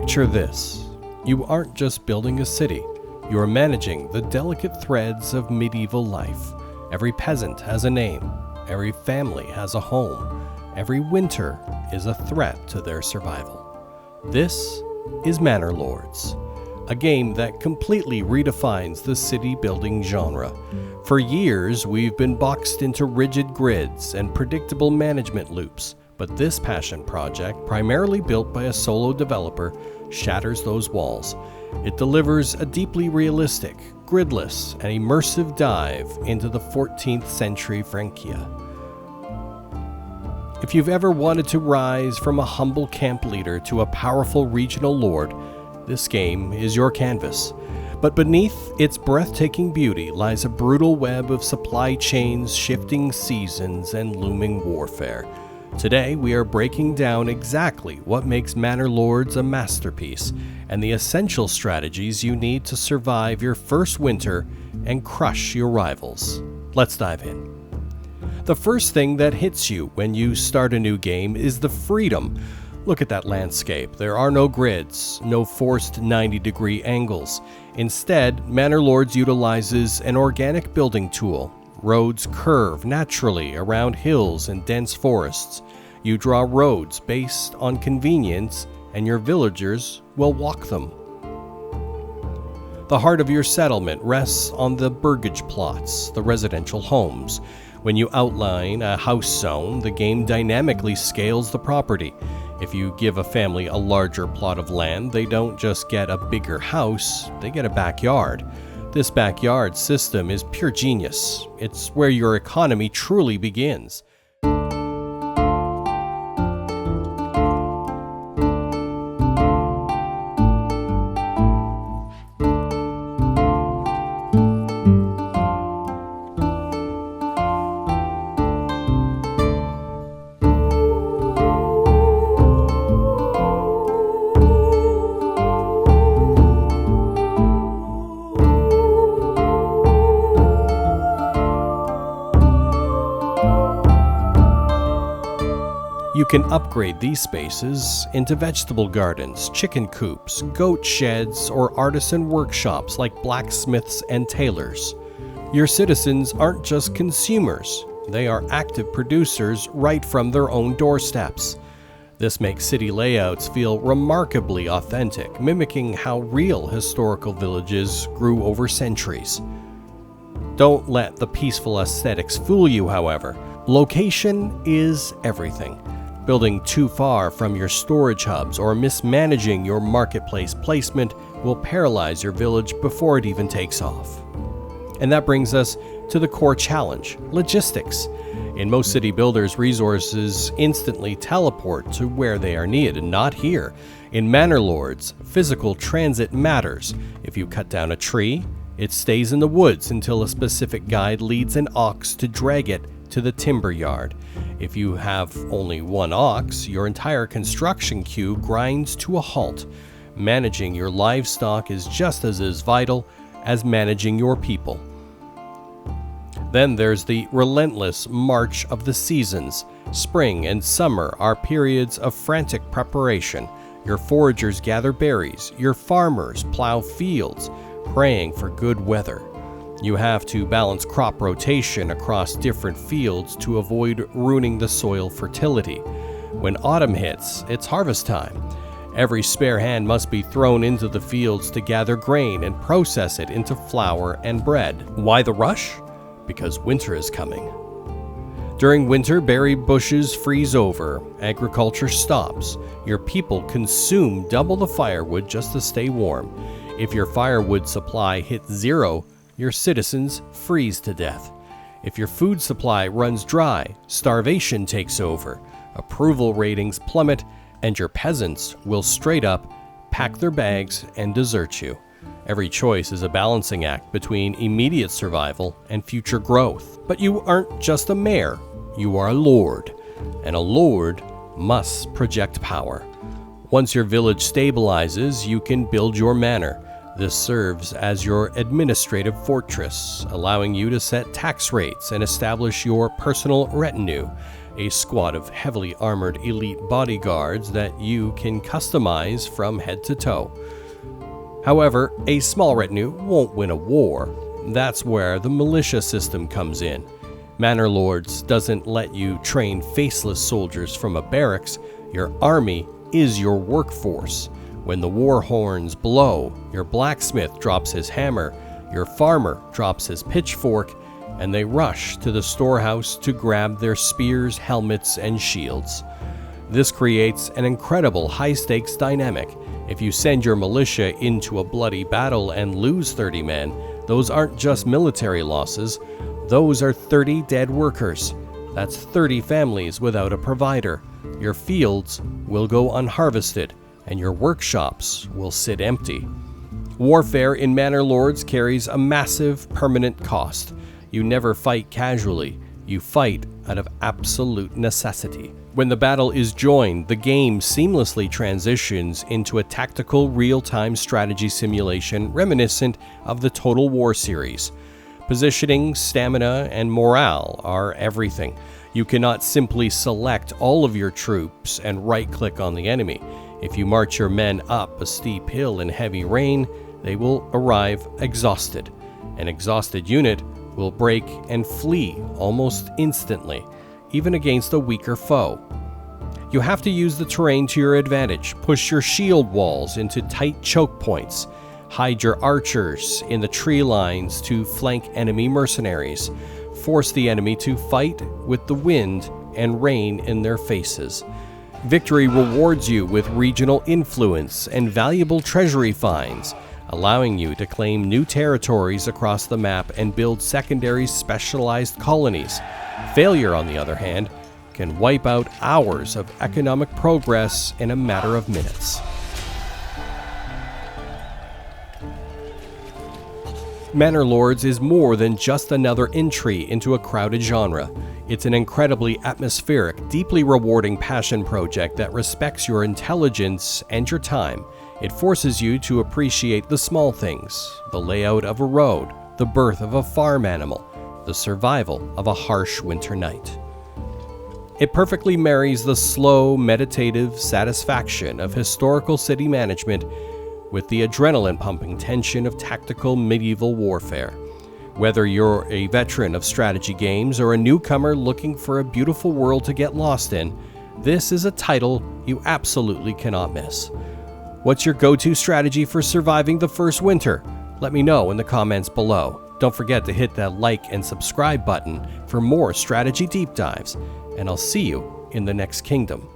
Picture this. You aren't just building a city. You are managing the delicate threads of medieval life. Every peasant has a name. Every family has a home. Every winter is a threat to their survival. This is Manor Lords, a game that completely redefines the city-building genre. For years, we've been boxed into rigid grids and predictable management loops, but this passion project, primarily built by a solo developer, shatters those walls. It delivers a deeply realistic, gridless, and immersive dive into the 14th century Francia. If you've ever wanted to rise from a humble camp leader to a powerful regional lord, this game is your canvas. But beneath its breathtaking beauty lies a brutal web of supply chains, shifting seasons, and looming warfare. Today, we are breaking down exactly what makes Manor Lords a masterpiece and the essential strategies you need to survive your first winter and crush your rivals. Let's dive in. The first thing that hits you when you start a new game is the freedom. Look at that landscape. There are no grids, no forced 90-degree angles. Instead, Manor Lords utilizes an organic building tool. Roads curve naturally around hills and dense forests. You draw roads based on convenience, and your villagers will walk them. The heart of your settlement rests on the burgage plots, the residential homes. When you outline a house zone, the game dynamically scales the property. If you give a family a larger plot of land, they don't just get a bigger house, they get a backyard. This backyard system is pure genius. It's where your economy truly begins. You can upgrade these spaces into vegetable gardens, chicken coops, goat sheds, or artisan workshops like blacksmiths and tailors. Your citizens aren't just consumers, they are active producers right from their own doorsteps. This makes city layouts feel remarkably authentic, mimicking how real historical villages grew over centuries. Don't let the peaceful aesthetics fool you, however. Location is everything. Building too far from your storage hubs or mismanaging your marketplace placement will paralyze your village before it even takes off. And that brings us to the core challenge, logistics. In most city builders, resources instantly teleport to where they are needed, and not here. In Manor Lords, physical transit matters. If you cut down a tree, it stays in the woods until a specific guide leads an ox to drag it to the timber yard. If you have only one ox, your entire construction queue grinds to a halt. Managing your livestock is just as vital as managing your people. Then there's the relentless march of the seasons. Spring and summer are periods of frantic preparation. Your foragers gather berries, your farmers plow fields, praying for good weather. You have to balance crop rotation across different fields to avoid ruining the soil fertility. When autumn hits, it's harvest time. Every spare hand must be thrown into the fields to gather grain and process it into flour and bread. Why the rush? Because winter is coming. During winter, berry bushes freeze over, agriculture stops. Your people consume double the firewood just to stay warm. If your firewood supply hits zero, your citizens freeze to death. If your food supply runs dry, starvation takes over, approval ratings plummet, and your peasants will straight up pack their bags and desert you. Every choice is a balancing act between immediate survival and future growth. But you aren't just a mayor, you are a lord, and a lord must project power. Once your village stabilizes, you can build your manor. This serves as your administrative fortress, allowing you to set tax rates and establish your personal retinue, a squad of heavily armored elite bodyguards that you can customize from head to toe. However, a small retinue won't win a war. That's where the militia system comes in. Manor Lords doesn't let you train faceless soldiers from a barracks. Your army is your workforce. When the war horns blow, your blacksmith drops his hammer, your farmer drops his pitchfork, and they rush to the storehouse to grab their spears, helmets, and shields. This creates an incredible high-stakes dynamic. If you send your militia into a bloody battle and lose 30 men, those aren't just military losses, those are 30 dead workers. That's 30 families without a provider. Your fields will go unharvested, and your workshops will sit empty. Warfare in Manor Lords carries a massive permanent cost. You never fight casually, you fight out of absolute necessity. When the battle is joined, the game seamlessly transitions into a tactical real-time strategy simulation reminiscent of the Total War series. Positioning, stamina, and morale are everything. You cannot simply select all of your troops and right-click on the enemy. If you march your men up a steep hill in heavy rain, they will arrive exhausted. An exhausted unit will break and flee almost instantly, even against a weaker foe. You have to use the terrain to your advantage, push your shield walls into tight choke points, hide your archers in the tree lines to flank enemy mercenaries, force the enemy to fight with the wind and rain in their faces. Victory rewards you with regional influence and valuable treasury finds, allowing you to claim new territories across the map and build secondary specialized colonies. Failure, on the other hand, can wipe out hours of economic progress in a matter of minutes. Manor Lords is more than just another entry into a crowded genre. It's an incredibly atmospheric, deeply rewarding passion project that respects your intelligence and your time. It forces you to appreciate the small things, the layout of a road, the birth of a farm animal, the survival of a harsh winter night. It perfectly marries the slow, meditative satisfaction of historical city management with the adrenaline-pumping tension of tactical medieval warfare. Whether you're a veteran of strategy games or a newcomer looking for a beautiful world to get lost in, this is a title you absolutely cannot miss. What's your go-to strategy for surviving the first winter? Let me know in the comments below. Don't forget to hit that like and subscribe button for more strategy deep dives, and I'll see you in the next kingdom.